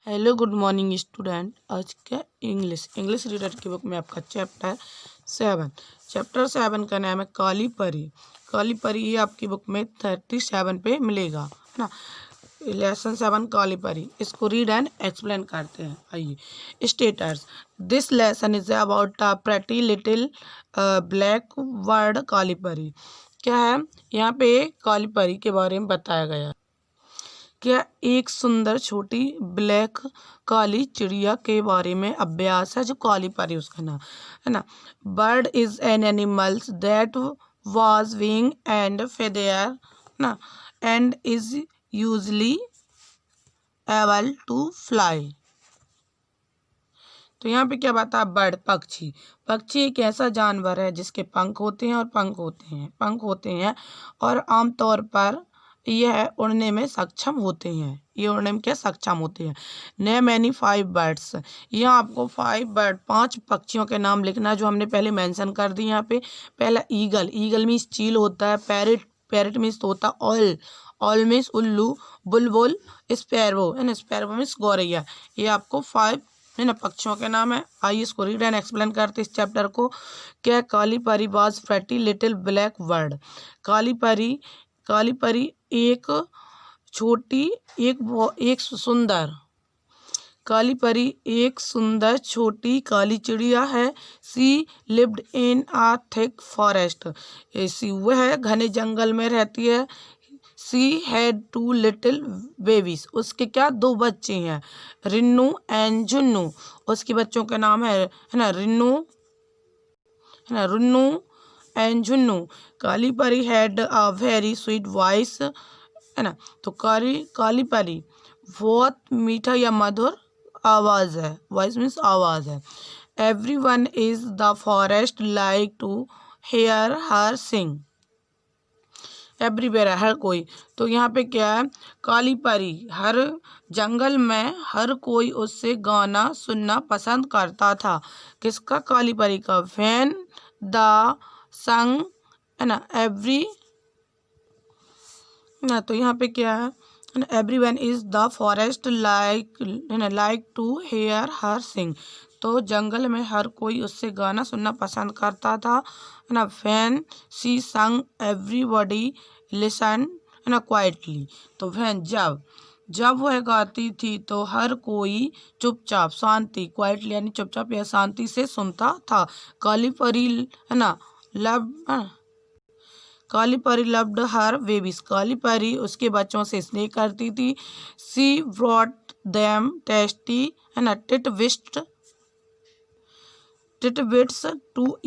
Hello good morning student. आज का English reader की बुक में आपका चैप्टर 7 का नाम है काली परी। काली परी ये आपकी बुक में 37 पे मिलेगा, है ना। लेसन 7 काली परी, इसको रीड एंड एक्सप्लेन करते हैं। आइए status. This lesson is about a pretty little black bird Kali Pari. क्या है यहाँ पे? काली परी के बारे में बताया गया। क्या एक सुंदर छोटी ब्लैक काली चिड़िया के बारे में अभ्यास है, जो काली परी उसका नाम है ना। Bird is an animals that was wing and feather ना and is usually able to fly. तो यहाँ पे क्या बता? बर्ड पक्षी। पक्षी एक ऐसा जानवर है जिसके पंख होते हैं और आमतौर पर यह उड़ने में सक्षम होते हैं। ये उड़ने में क्या सक्षम होते हैं। Name any 5 birds. यहाँ आपको 5 पक्षियों के नाम लिखना है, जो हमने पहले मेंशन कर दी यहाँ पे। पहला ईगल। ईगल मीन्स चील होता है। पैरेट मीन्स तोता। ऑल मीन्स उल्लू। बुलबुल। स्पैरो है ना, स्पैरो मीन्स गौरैया। ये आपको 5 है ना पक्षियों के नाम है। आइए इसको रीड एंड एक्सप्लेन करते इस चैप्टर को। क्या? Kali Pari was pretty little black bird. Kali Pari एक छोटी एक सुंदर काली परी एक सुंदर छोटी काली चिड़िया है। She lived in a thick forest. ऐसी वह घने जंगल में रहती है। She had 2 little babies. उसके क्या? 2 बच्चे हैं, रिन्नू एंड जुन्नू। उसके बच्चों के नाम है ना रुन्नू एंड जुन्नू। काली परी had a very sweet voice, है ना। तो काली परी बहुत मीठा या मधुर आवाज है। वॉइस मीन्स आवाज है। Everyone is the forest like to hear her sing. Everywhere, हर कोई। तो यहाँ पे क्या है? काली परी हर जंगल में हर कोई उससे गाना सुनना पसंद करता था। किसका? काली परी का। व्हेन द संग, है ना, ना। तो यहाँ पे क्या है? Everyone is the forest like to hear her sing. तो जंगल में हर कोई उससे गाना सुनना पसंद करता था, है ना। व्हेन शी संग एवरीबॉडी लिसन, है ना, क्वाइटली। तो व्हेन जब वह गाती थी तो हर कोई चुपचाप, शांति, क्वाइटली यानी चुपचाप या शांति से सुनता था। काली परी, है ना, काली परी लव्ड हर बेबीज। काली परी उसके बच्चों से स्नेह करती थी। सी ब्रॉट देम टेस्टी, है ना, टिटबिट्स टू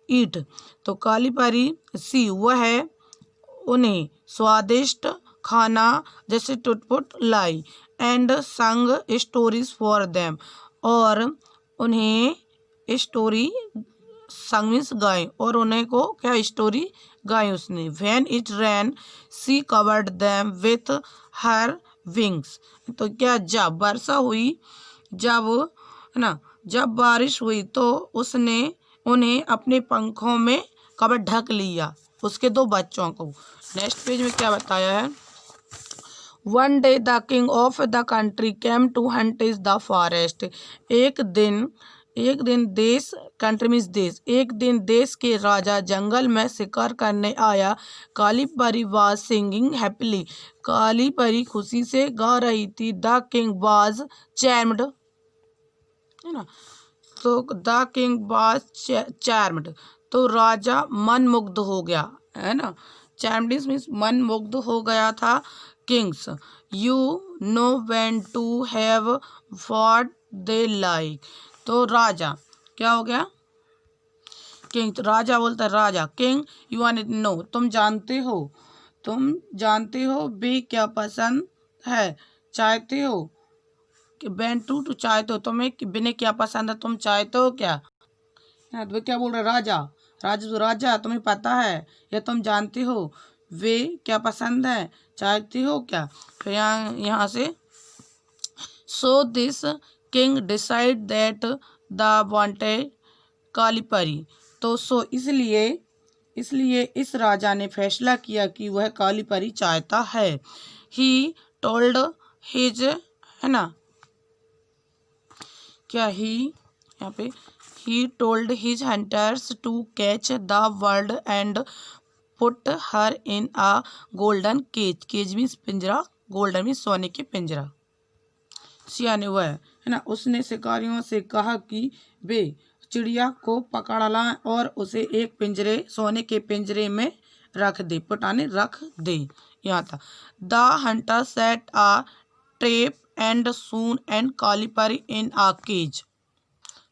ईट। तो काली परी वह उन्हें स्वादिष्ट खाना जैसे टुटपुट लाई। एंड संग स्टोरीज फॉर देम, और उन्हें स्टोरी संग मीन्स गाय, और उन्हें को क्या? स्टोरी गाय उसने। When it rain she covered them with her wings. तो क्या? जब वर्षा हुई, जब बारिश हुई तो उसने उन्हें अपने पंखों में कवर ढक लिया, उसके 2 बच्चों को। नेक्स्ट पेज में क्या बताया है? One day the king of the country came to hunt is the forest. एक दिन देश, कंट्री मीन्स देश, एक दिन देश के राजा जंगल में शिकार करने आया। काली परी वाज सिंगिंग हैप्पीली। काली परी खुशी से गा रही थी। द किंग वाज चार्म्ड, है ना। तो द किंग वाज चार्म्ड, तो राजा मन मुग्ध हो गया, है ना। चार्म्ड मीन्स मन मुग्ध हो गया था। Kings you know when to have what they like. तो राजा क्या हो गया? किंग। तो राजा बोलता, राजा किंग यू वांट नो, तुम जानते हो बी क्या पसंद है, चाहते हो। व्हेन टू चाहते हो, तुम्हें बिने क्या पसंद है, तुम चाहते हो क्या। तो क्या बोल रहे? राजा तुम्हें पता है या तुम जानते हो वे क्या पसंद है, चाहती हो क्या। फिर यहाँ से so this king decide that the wanted Kali Pari. तो इसलिए इस राजा ने फैसला किया कि वह काली परी चाहता है। ही टोल्ड हिज, है ना, क्या ही यहाँ पे he told his hunters to catch the bird and put her in a golden cage. Cage means पिंजरा, गोल्डन मीन्स सोने के पिंजरा। सियाने वह है ना, उसने शिकारियों से कहा कि वे चिड़िया को पकड़ लाएं और उसे एक पिंजरे, सोने के पिंजरे में रख दे, पुटाने रख दे। यहाँ था the hunter set a trap and soon and कालीपरी इन अ केज।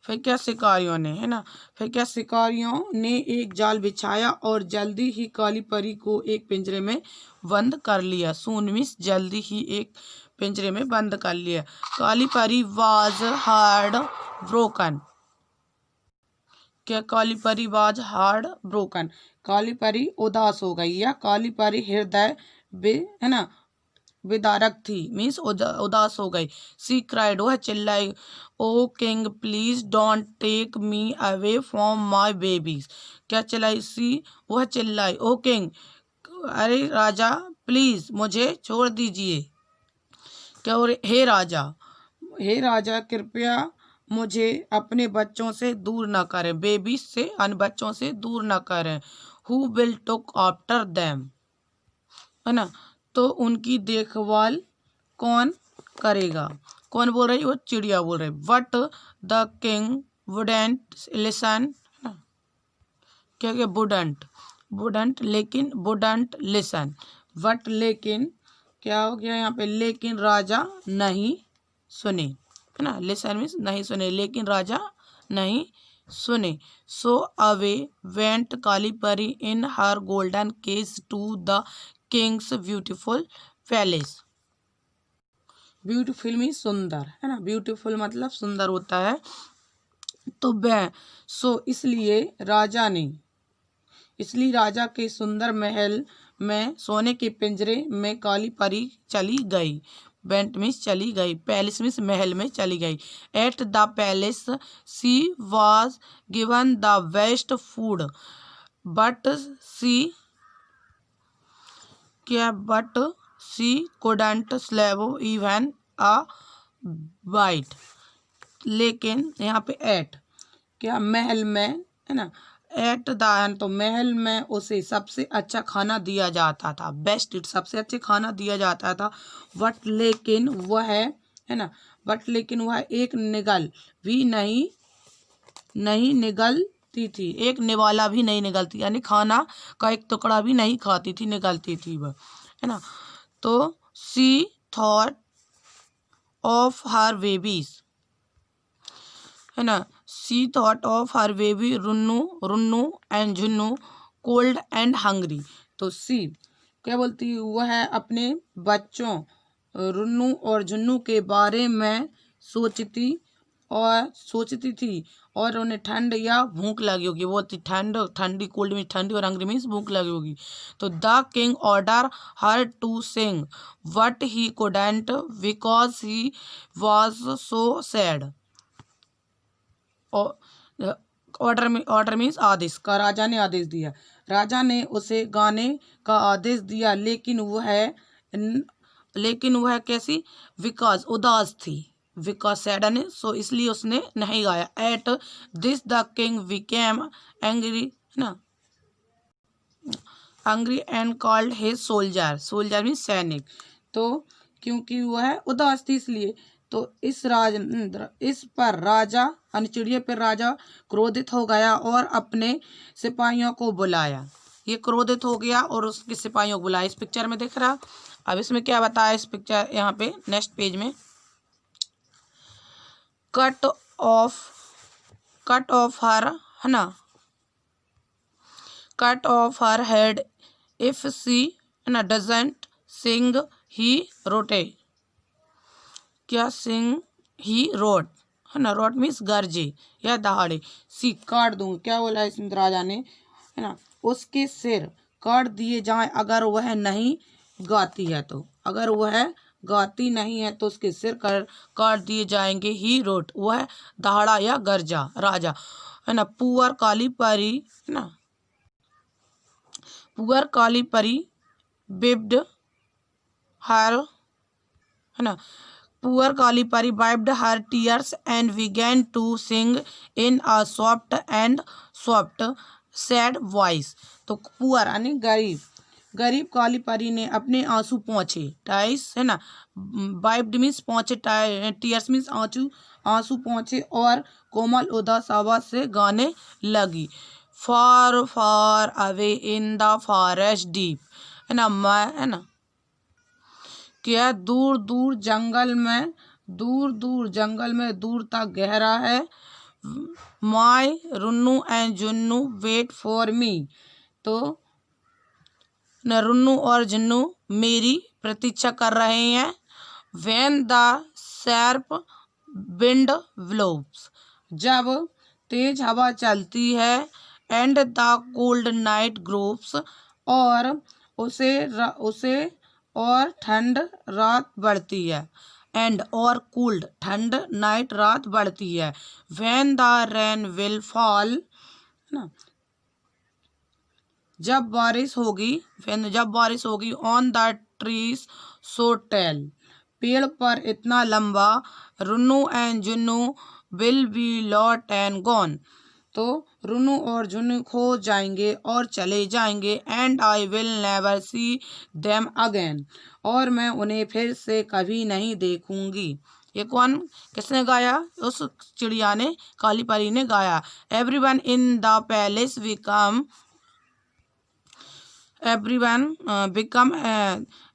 फिर क्या शिकारियों ने, है ना, फिर क्या शिकारियों ने एक जाल बिछाया और जल्दी ही काली परी को एक पिंजरे में बंद कर लिया। सून मीन्स जल्दी ही एक पिंजरे में बंद कर लिया। काली परी वाज हार्ड ब्रोकन। क्या Kali Pari was hard broken, काली परी उदास हो गई या काली परी हृदय है ना विदारक थी, मीन्स उदास हो गई। सी क्राइड, वह चिल्लाई, O king please don't take me away from my babies. क्या चिल्लाई? सी, वह चिल्लाई, ओ किंग, अरे राजा, प्लीज मुझे छोड़ दीजिए। क्या? और हे राजा कृपया मुझे अपने बच्चों से दूर न करें, बेबीज से, अन्य बच्चों से दूर न करें। Who will took after them, है ना, तो उनकी देखभाल कौन करेगा? कौन बोल रही? वो चिड़िया बोल रही। But the king wouldn't listen, क्या क्या? वुडेंट लेकिन वुडेंट लिसन। बट लेकिन क्या हो गया यहाँ पे? लेकिन राजा नहीं सुने, है ना, लिसन मीन्स नहीं सुने, लेकिन राजा नहीं सुने। So away went Kali Pari in her golden cage to the king's beautiful palace. Beautiful means सुंदर, है ना, ब्यूटीफुल मतलब सुंदर होता है। तो वह इसलिए राजा के सुंदर महल में सोने के पिंजरे में काली परी चली गई। वेंट मीन्स चली गई, पैलेस मीन्स महल में चली गई। At the palace she was given the best food but she, क्या? But she couldn't swallow even a bite। लेकिन यहाँ पे एट, क्या? महल में, है ना, एट द, तो महल में उसे सबसे अच्छा खाना दिया जाता था, बेस्ट, सबसे अच्छे खाना दिया जाता था। बट लेकिन वह है ना, बट लेकिन वह एक निगल भी नहीं निगलती थी, एक निवाला भी नहीं निगलती, यानी खाना का एक टुकड़ा भी नहीं खाती थी, निगलती थी वह, है ना। तो she thought of her babies, है ना, she thought of her baby Runnu and Junnu cold and hungry. तो सी क्या बोलती है? वह अपने बच्चों रुन्नू और जुन्नू के बारे में सोचती थी और उन्हें ठंड या भूख लगी होगी, वो ठंडी, कोल्ड में ठंडी और हंग्री मीन्स भूख लगी होगी। तो the king order her to sing but he couldn't because he was so sad. Order means आदेश का, राजा ने आदेश दिया, राजा ने उसे गाने का आदेश दिया, लेकिन वह कैसी? बिकॉज उदास थी, बिकॉज सैड, सो इसलिए उसने नहीं गाया। At this the king became angry, ना, angry and called his soldier means सैनिक। तो क्योंकि वह उदास थी इसलिए, तो इस पर राजा, चिड़िया पर राजा क्रोधित हो गया और अपने सिपाहियों को बुलाया। ये क्रोधित हो गया और उसके सिपाहियों को बुलाया। इस पिक्चर में दिख रहा। अब इसमें क्या बताया इस पिक्चर, यहाँ पे नेक्स्ट पेज में, कट ऑफ हर, है ना, cut off her head if she, है ना, डजंट सिंग ही रोटे। क्या? सिंग ही रोट, है ना, रोट मीन्स गरजे या दहाड़े। सी काट दूंगा, क्या बोला इस राजा ने, है ना, उसके सिर काट दिए जाएं अगर वह नहीं गाती है, तो अगर वह गाती नहीं है तो उसके सिर काट दिए जाएंगे। ही रोट, वह दहाड़ा या गरजा, राजा, है ना। पुअर काली परी, है ना, पुअर काली परी बिब्ड हर, है ना, poor Kali Pari wiped her tears and began to sing in a soft sad voice. तो पुअर यानी गरीब, गरीब काली परी ने अपने आंसू पोंछे, टाइस है ना, वाइप्ड मीन्स पोंछे, टीयर्स मीन्स आंसू पोंछे और कोमल उदास आवाज से गाने लगी। Far far away in the forest deep, है ना, मैं है ना क्या दूर दूर जंगल में, दूर तक गहरा है। My Runnu and Junnu wait for me, तो न रुन्नू और जुन्नू मेरी प्रतीक्षा कर रहे हैं। व्हेन द शार्प विंड ब्लोव्स, जब तेज हवा चलती है। And the cold night groves, और उसे और ठंड रात बढ़ती है। एंड और कोल्ड ठंड, नाइट रात बढ़ती है। When the rain will fall, ना, जब बारिश होगी। On the trees so tall, पेड़ पर इतना लंबा। Runnu and Junnu will be lost and gone, तो रुन्नू और जुन्नू खो जाएंगे और चले जाएंगे। And I will never see them again, और मैं उन्हें फिर से कभी नहीं देखूंगी। ये कौन, किसने गाया? उस चिड़िया ने, काली परी ने गाया। Everyone in the palace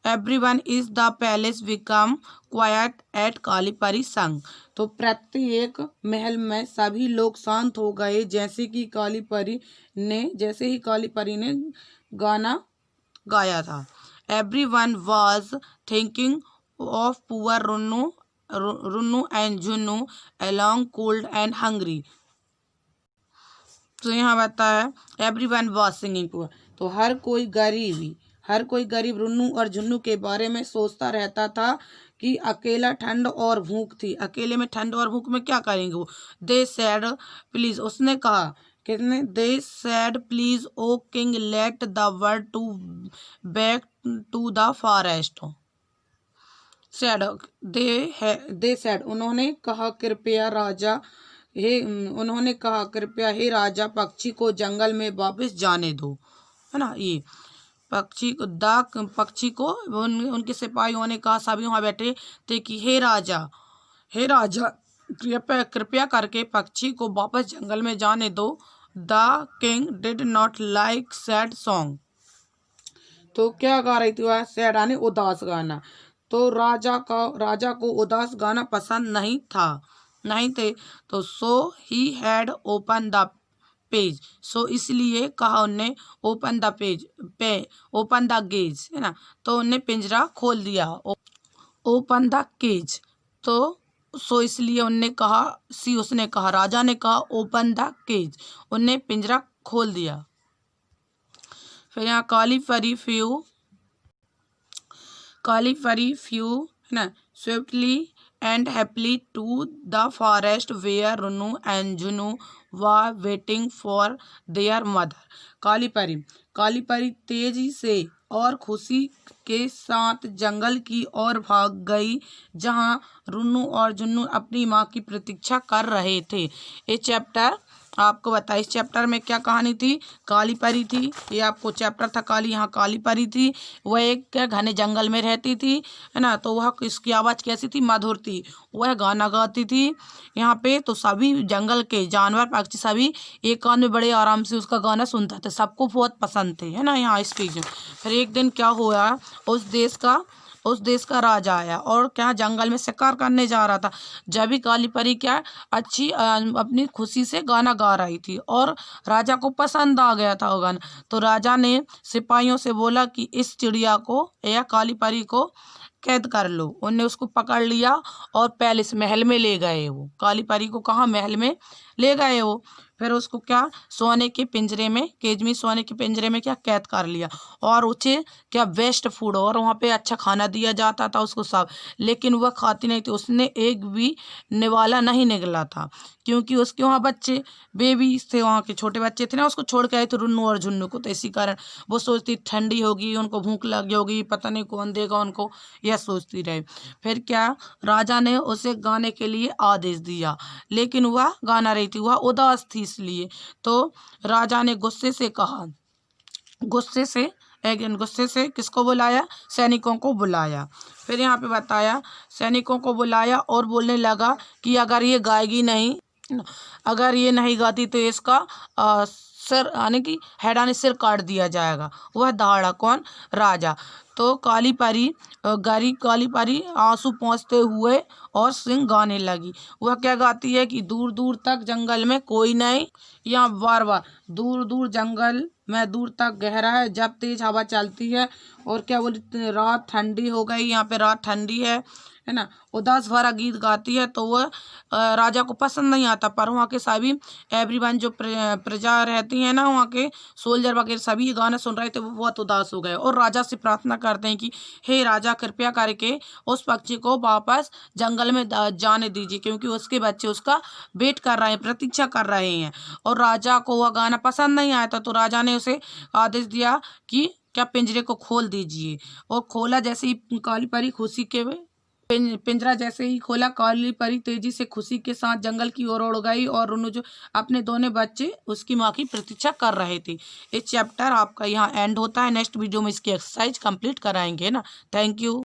everyone is the palace become quiet at काली परी संग, तो प्रत्येक महल में सभी लोग शांत हो गए जैसे ही काली परी ने गाना गाया था। Everyone was thinking of poor Runnu and Junnu along cold and hungry, तो यहाँ बताया एवरीवन वाज सिंगिंग पुअर, तो हर कोई गरीब रुन्नू और जुन्नू के बारे में सोचता रहता था कि अकेले में ठंड और भूख में क्या करेंगे वो। दे सैड प्लीज, उसने कहा, किसने? They said please oh king let the bird to back to the forest. Said, they said, उन्होंने कहा कृपया हे राजा पक्षी को जंगल में वापस जाने दो, है ना। ये पक्षी को उनके सिपाहियों ने कहा, सभी वहाँ बैठे थे कि हे राजा कृपया करके पक्षी को वापस जंगल में जाने दो। The king did not like sad song, तो क्या गा रही थी वह? सैड यानी उदास गाना। तो राजा को उदास गाना पसंद नहीं थे, तो so he had open the page, so इसलिए कहा उनने ओपन द गेज, है ना, तो उनने पिंजरा खोल दिया। ओपन द केज, तो सो इसलिए उसने कहा, राजा ने कहा ओपन द केज, उनने पिंजरा खोल दिया। फिर यहाँ काली परी फ्यू, है ना, swiftly and happily to the forest where Runnu and Junnu were waiting for their mother। काली परी तेजी से और खुशी के साथ जंगल की ओर भाग गई जहां रुन्नू और जुन्नू अपनी माँ की प्रतीक्षा कर रहे थे। ये चैप्टर आपको बताइए, इस चैप्टर में क्या कहानी थी? काली परी थी, ये आपको चैप्टर था यहाँ काली परी थी। वह एक घने जंगल में रहती थी, है ना, तो वह इसकी आवाज़ कैसी थी? मधुर थी। वह गाना गाती थी यहाँ पे, तो सभी जंगल के जानवर पक्षी सभी एक कान में बड़े आराम से उसका गाना सुनते थे, सबको बहुत पसंद थे, है ना। यहाँ इस चीज़ में फिर एक दिन क्या हुआ, उस देश का राजा आया और क्या जंगल में शिकार करने जा रहा था। जब भी काली परी क्या अपनी खुशी से गाना गा रही थी और राजा को पसंद आ गया था वो गाना, तो राजा ने सिपाहियों से बोला कि इस चिड़िया को या काली परी को कैद कर लो। उनने उसको पकड़ लिया और पैलेस महल में ले गए। वो काली परी को कहाँ? महल में ले गए वो। फिर उसको क्या सोने के पिंजरे में, केज में सोने के पिंजरे में क्या कैद कर लिया, और उसे क्या बेस्ट फूड और वहाँ पे अच्छा खाना दिया जाता था उसको सब, लेकिन वह खाती नहीं थी। उसने एक भी निवाला नहीं निगला था, क्योंकि उसके वहाँ बच्चे बेबीज थे, वहाँ के छोटे बच्चे थे ना, उसको छोड़ के आए थे रुन्नू और झुन्नू को, तो इसी कारण वो सोचती ठंडी होगी, उनको भूख लगी होगी, पता नहीं कौन देगा उनको, यह सोचती रहे। फिर क्या, राजा ने उसे गाने के लिए आदेश दिया, लेकिन वह गा ना रही थी, वह उदास थी इसलिए। तो राजा ने गुस्से से कहा, गुस्से से किसको बुलाया, सैनिकों को बुलाया। फिर यहाँ पे बताया सैनिकों को बुलाया और बोलने लगा कि अगर ये गाएगी नहीं, अगर ये नहीं गाती तो इसका सिर यानी कि हेड यानी सिर काट दिया जाएगा। वह दहाड़ा, कौन, राजा। तो काली परी आंसू पोंछते हुए और सिंह गाने लगी। वह क्या गाती है कि दूर दूर तक जंगल में कोई नहीं, या बार बार दूर दूर जंगल में दूर तक गहरा है जब तेज हवा चलती है, और क्या बोली, रात ठंडी हो गई, यहाँ पे रात ठंडी है ना, उदास भरा गीत गाती है। तो वह राजा को पसंद नहीं आता, पर वहाँ के सभी एवरीवन जो प्रजा रहती है ना, वहाँ के सोल्जर वगैरह सभी ये गाना सुन रहे थे, वो बहुत उदास हो गए और राजा से प्रार्थना करते हैं कि हे राजा, कृपया करके उस पक्षी को वापस जंगल में जाने दीजिए, क्योंकि उसके बच्चे उसका वेट कर रहे हैं, प्रतीक्षा कर रहे हैं। और राजा को वह गाना पसंद नहीं आया था, तो राजा ने उसे आदेश दिया कि क्या पिंजरे को खोल दीजिए। और खोला, जैसे ही काली परी खुशी के पिंजरा जैसे ही खोला, काली परी तेजी से खुशी के साथ जंगल की ओर उड़ गई, और रुन्नू जो अपने दोनों बच्चे उसकी माँ की प्रतीक्षा कर रहे थे। ये चैप्टर आपका यहाँ एंड होता है। नेक्स्ट वीडियो में इसकी एक्सरसाइज कंप्लीट कराएंगे ना। Thank you.